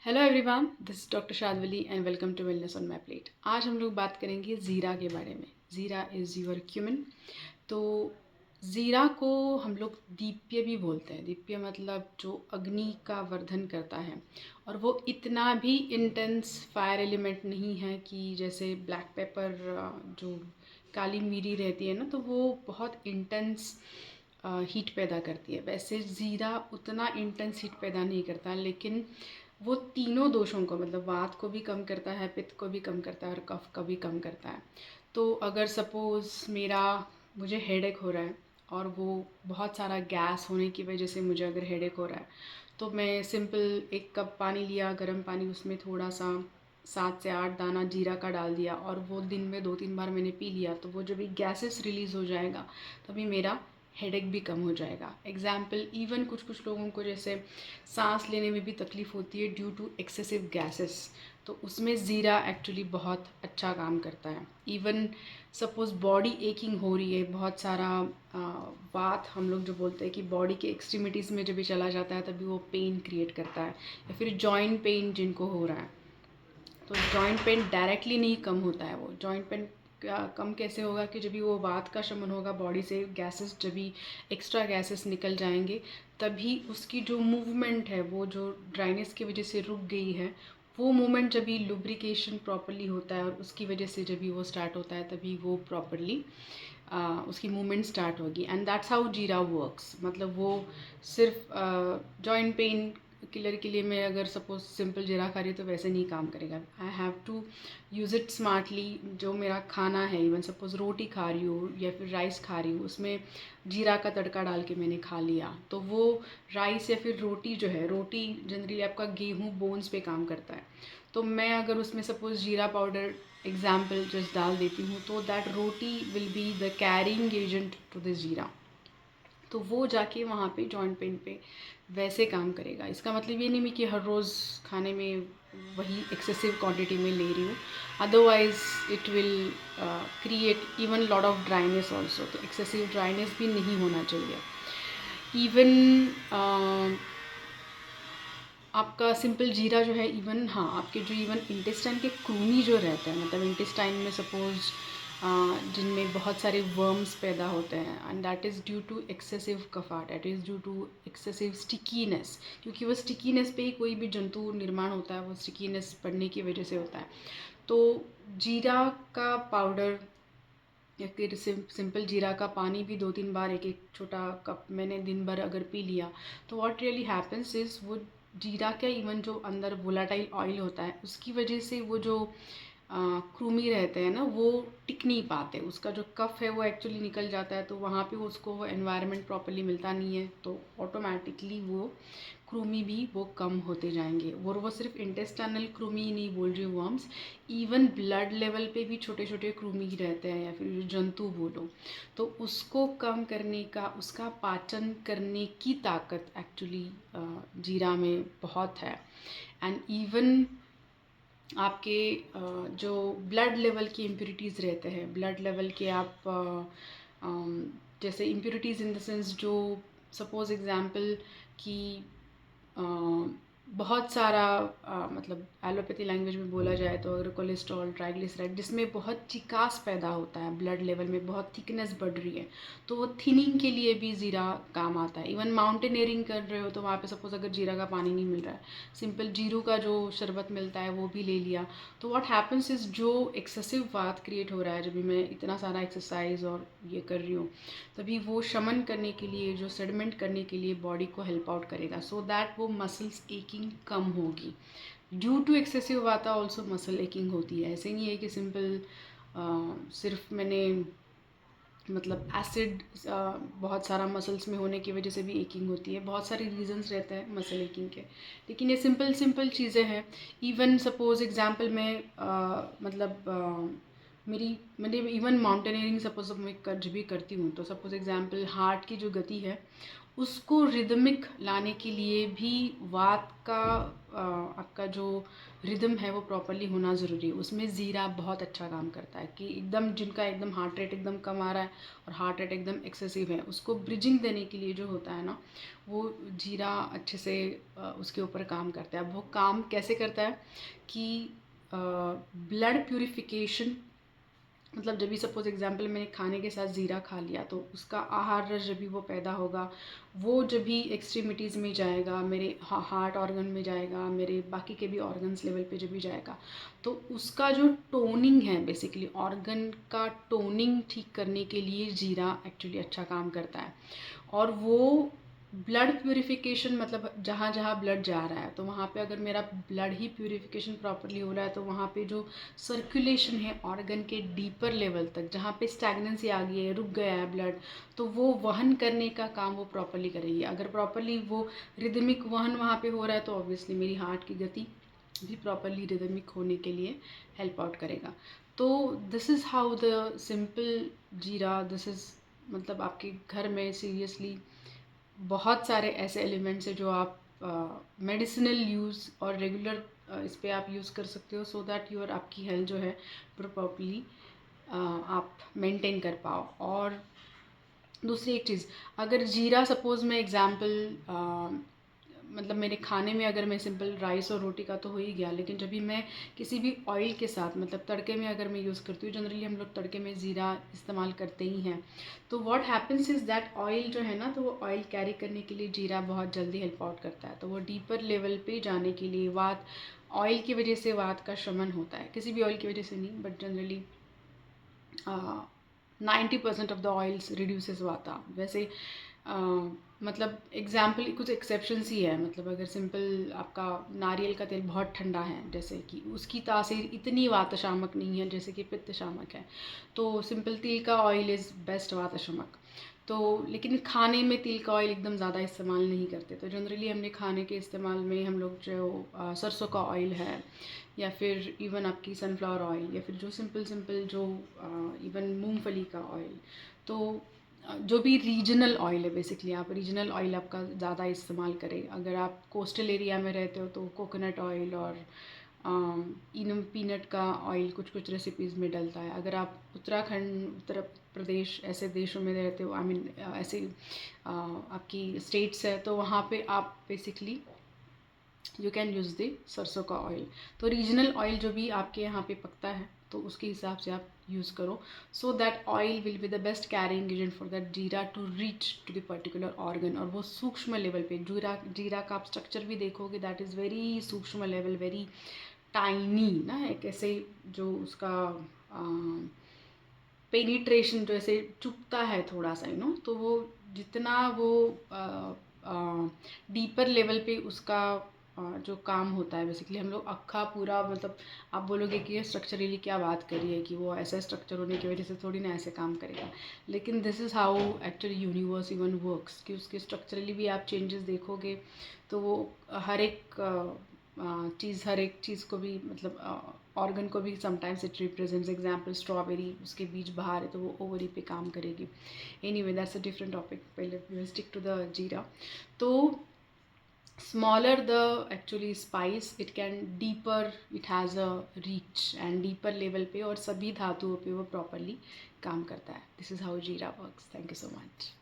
Hello everyone, this is doctor Shadvali and welcome to wellness on my plate. आज हम लोग बात करेंगे ज़ीरा के बारे में। ज़ीरा इज़ योर क्यूमिन। तो ज़ीरा को हम लोग दीप्य भी बोलते हैं। दीप्य मतलब जो अग्नि का वर्धन करता है, और वो इतना भी इंटेंस फायर एलिमेंट नहीं है कि जैसे ब्लैक पेपर जो काली मिरी रहती है ना, तो वो बहुत इंटेंस हीट पैदा करती है। वैसे ज़ीरा उतना इंटेंस हीट पैदा नहीं करता, लेकिन वो तीनों दोषों को मतलब वात को भी कम करता है, पित्त को भी कम करता है और कफ को भी कम करता है। तो अगर सपोज़ मुझे हेडेक हो रहा है और वो बहुत सारा गैस होने की वजह से मुझे अगर हेडेक हो रहा है, तो मैं सिंपल 1 कप पानी लिया, गर्म पानी, उसमें थोड़ा सा 7 से 8 दाना जीरा का डाल दिया और वो दिन में 2-3 बार मैंने पी लिया, तो वो जब भी गैसेस रिलीज़ हो जाएगा तभी मेरा हेडेक भी कम हो जाएगा। एग्जाम्पल, इवन कुछ कुछ लोगों को जैसे सांस लेने में भी तकलीफ़ होती है ड्यू टू एक्सेसिव गैसेस, तो उसमें ज़ीरा एक्चुअली बहुत अच्छा काम करता है। इवन सपोज़ बॉडी एकिंग हो रही है, बहुत सारा बात हम लोग जो बोलते हैं कि बॉडी के एक्सट्रीमिटीज़ में जब भी चला जाता है तभी वो पेन क्रिएट करता है, या फिर जॉइंट पेन जिनको हो रहा है, तो जॉइंट पेन डायरेक्टली नहीं कम होता है। वो जॉइंट पेन कम कैसे होगा कि जब भी वो वात का शमन होगा, बॉडी से गैसेस जब भी एक्स्ट्रा गैसेस निकल जाएंगे, तभी उसकी जो मूवमेंट है, वो जो ड्राइनेस की वजह से रुक गई है, वो मूवमेंट जब भी लुब्रिकेशन प्रॉपरली होता है और उसकी वजह से जब भी वो स्टार्ट होता है, तभी वो प्रॉपरली उसकी मूवमेंट स्टार्ट होगी। एंड दैट्स हाउ जीरा वर्क्स। मतलब वो सिर्फ जॉइंट पेन किलर के लिए मैं अगर सपोज सिंपल जीरा खा रही हूँ तो वैसे नहीं काम करेगा। I have to use it smartly. जो मेरा खाना है, इवन सपोज रोटी खा रही हूँ या फिर राइस खा रही हूँ, उसमें जीरा का तड़का डाल के मैंने खा लिया, तो वो राइस या फिर रोटी जो है, रोटी जनरली आपका गेहूँ बोन्स पे काम करता है, तो मैं अगर उसमें सपोज जीरा पाउडर एग्जाम्पल जस्ट डाल देती हूँ, तो that roti will be the carrying agent to the jeera, तो वो जाके वहाँ पे जॉइंट पेन पे वैसे काम करेगा। इसका मतलब ये नहीं कि हर रोज़ खाने में वही एक्सेसिव क्वांटिटी में ले रही हूँ, otherwise it will create even lot of dryness also. तो एक्सेसिव ड्राइनेस भी नहीं होना चाहिए। इवन आपका सिंपल जीरा जो है, इवन हाँ, आपके जो इवन इंटेस्टाइन के कृमि जो रहते हैं, मतलब इंटेस्टाइन में सपोज जिनमें बहुत सारे वर्म्स पैदा होते हैं, and that is due to excessive kapha, that is due to excessive stickiness, क्योंकि वो स्टिकीनेस पे ही कोई भी जंतु निर्माण होता है, वो स्टिकीनेस पड़ने की वजह से होता है। तो जीरा का पाउडर या फिर सिंपल जीरा का पानी भी 2-3 बार, एक एक छोटा कप मैंने दिन भर अगर पी लिया, तो व्हाट रियली हैपन्स इज़, वो जीरा का इवन जो अंदर वोलाटाइल ऑयल होता है, उसकी वजह से वो जो कृमि रहते हैं ना, वो टिक नहीं पाते। उसका जो कफ है वो एक्चुअली निकल जाता है, तो वहाँ पे उसको वो एनवायरनमेंट प्रॉपर्ली मिलता नहीं है, तो ऑटोमेटिकली वो कृमि भी वो कम होते जाएंगे। और वो सिर्फ इंटेस्टाइनल कृमि ही नहीं बोल रही हूँ, वर्म्स, इवन ब्लड लेवल पे भी छोटे छोटे कृमि रहते हैं, या फिर जंतु बोलो, तो उसको कम करने का, उसका पाचन करने की ताकत एक्चुअली जीरा में बहुत है। एंड इवन आपके जो ब्लड लेवल की इम्प्योरिटीज़ रहते हैं, ब्लड लेवल के आप जैसे इम्प्योरिटीज़ इन द सेंस, जो सपोज एग्जांपल कि अ, बहुत सारा मतलब एलोपैथी लैंग्वेज में बोला जाए तो अगर कोलेस्ट्रॉल, ट्राइग्लिसराइड, जिसमें बहुत चिकास पैदा होता है, ब्लड लेवल में बहुत थिकनेस बढ़ रही है, तो वो थिनिंग के लिए भी ज़ीरा काम आता है। इवन माउंटेनियरिंग कर रहे हो तो वहाँ पे सपोज अगर जीरा का पानी नहीं मिल रहा है, सिंपल जीरू का जो शरबत मिलता है वो भी ले लिया, तो व्हाट हैपन्स इज़, जो एक्सेसिव वात क्रिएट हो रहा है जब भी मैं इतना सारा एक्सरसाइज और ये कर रही हूँ, तभी वो शमन करने के लिए, जो सेडिमेंट करने के लिए बॉडी को हेल्प आउट करेगा, सो दैट वो मसल्स एकिंग कम होगी। ड्यू टू एक्सेसिव वाता ऑल्सो मसल एकिंग होती है। ऐसे नहीं है कि सिंपल सिर्फ मैंने मतलब एसिड बहुत सारा मसल्स में होने की वजह से भी एकिंग होती है। बहुत सारे रीजंस रहते हैं मसल एकिंग के, लेकिन ये सिंपल सिंपल चीज़ें हैं। इवन सपोज एग्जांपल में मतलब मेरी मैंने इवन माउंटेनियरिंग सपोज मैं जब भी करती हूँ, तो सपोज एग्जांपल हार्ट की जो गति है उसको रिदमिक लाने के लिए भी वात का आपका जो रिदम है वो प्रॉपरली होना ज़रूरी है। उसमें ज़ीरा बहुत अच्छा काम करता है कि एकदम जिनका एकदम हार्ट रेट एकदम कम आ रहा है और हार्ट रेट एकदम एक्सेसिव है, उसको ब्रिजिंग देने के लिए जो होता है ना, वो जीरा अच्छे से उसके ऊपर काम करता है। अब वो काम कैसे करता है कि ब्लड प्यूरिफिकेशन, मतलब जब भी सपोज एग्जांपल मैंने खाने के साथ ज़ीरा खा लिया तो उसका आहार रस जब भी वो पैदा होगा, वो जब भी एक्सट्रीमिटीज़ में जाएगा, मेरे हार्ट ऑर्गन में जाएगा, मेरे बाकी के भी ऑर्गन्स लेवल पे जब भी जाएगा, तो उसका जो टोनिंग है, बेसिकली ऑर्गन का टोनिंग ठीक करने के लिए ज़ीरा एक्चुअली अच्छा काम करता है। और वो ब्लड प्यूरिफिकेशन, मतलब जहाँ जहाँ ब्लड जा रहा है तो वहाँ पे अगर मेरा ब्लड ही प्यूरिफिकेशन प्रॉपरली हो रहा है तो वहाँ पे जो सर्कुलेशन है ऑर्गन के डीपर लेवल तक, जहाँ पे स्टैग्नेंसी आ गई है, रुक गया है ब्लड, तो वो वहन करने का काम वो प्रॉपरली करेगी। अगर प्रॉपरली वो रिदमिक वहन वहाँ पे हो रहा है तो ऑब्वियसली मेरी हार्ट की गति भी प्रॉपरली रिदमिक होने के लिए हेल्प आउट करेगा। तो this is how the simple जीरा, दिस इज़, मतलब आपके घर में सीरियसली बहुत सारे ऐसे एलिमेंट्स हैं जो आप मेडिसिनल यूज़ और रेगुलर इस पे आप यूज़ कर सकते हो, सो दैट योर आपकी हेल्थ जो है प्रॉपरली आप मेंटेन कर पाओ। और दूसरी एक चीज़, अगर जीरा सपोज़ मैं एग्ज़ाम्पल मतलब मेरे खाने में अगर मैं सिंपल राइस और रोटी का तो हो ही गया, लेकिन जब भी मैं किसी भी ऑयल के साथ, मतलब तड़के में अगर मैं यूज़ करती हूँ, जनरली हम लोग तड़के में ज़ीरा इस्तेमाल करते ही हैं, तो what happens is that oil जो है ना, तो वो ऑयल कैरी करने के लिए जीरा बहुत जल्दी हेल्प आउट करता है। तो वो डीपर लेवल पे जाने के लिए वात, ऑयल की वजह से वात का शमन होता है, किसी भी ऑयल की वजह से नहीं, but generally 90% of the oils reduces वाता। वैसे मतलब एग्जाम्पल कुछ एक्सेप्शंस ही है, मतलब अगर सिंपल आपका नारियल का तेल बहुत ठंडा है, जैसे कि उसकी तासीर इतनी वातशामक नहीं है जैसे कि पित्तशामक है, तो सिंपल तिल का ऑयल इज़ बेस्ट वातशामक। तो लेकिन खाने में तिल का ऑयल एकदम ज़्यादा इस्तेमाल नहीं करते, तो जनरली हमने खाने के इस्तेमाल में हम लोग जो सरसों का ऑयल है, या फिर इवन आपकी सनफ्लावर ऑयल, या फिर जो सिंपल सिंपल जो इवन मूंगफली का ऑयल, तो जो भी रीजनल ऑयल है, बेसिकली आप रीजनल ऑयल आपका ज़्यादा इस्तेमाल करें। अगर आप कोस्टल एरिया में रहते हो तो कोकोनट ऑयल और इनम पीनट का ऑयल कुछ कुछ रेसिपीज़ में डलता है। अगर आप उत्तराखंड, उत्तर प्रदेश ऐसे देशों में रहते हो, आई मीन ऐसे आपकी स्टेट्स है, तो वहाँ पे आप basically you can use the सरसों का ऑयल। तो रीजनल ऑयल जो भी आपके यहाँ पे पकता है तो उसके हिसाब से आप यूज़ करो, so that oil will be the best carrying agent for that jeera to reach to the particular organ. और वो सूक्ष्म लेवल पे जीरा का आप स्ट्रक्चर भी देखोगे, दैट इज़ वेरी सूक्ष्म लेवल, वेरी टाइनी ना, एक ऐसे जो उसका पेनिट्रेशन जो ऐसे चुभता है थोड़ा सा, तो वो जितना वो डीपर लेवल पे उसका जो काम होता है, बेसिकली हम लोग अक्खा पूरा, मतलब आप बोलोगे कि ये स्ट्रक्चरली क्या बात करी है, कि वो ऐसा स्ट्रक्चर होने की वजह से थोड़ी ना ऐसे काम करेगा, लेकिन this is how actually universe even works, कि उसके स्ट्रक्चरली भी आप चेंजेस देखोगे तो वो हर एक हर एक चीज़ को भी, मतलब ऑर्गन को भी sometimes it represents. Example strawberry, उसके बीज बाहर है तो वो ओवरी पे काम करेगी। Anyway that's a different topic, पहले we stick to the jeera. तो smaller the actually spice, it can deeper, it has a reach and deeper level पे और सभी धातुओं पे वो properly काम करता है। This is how जीरा works. Thank you so much.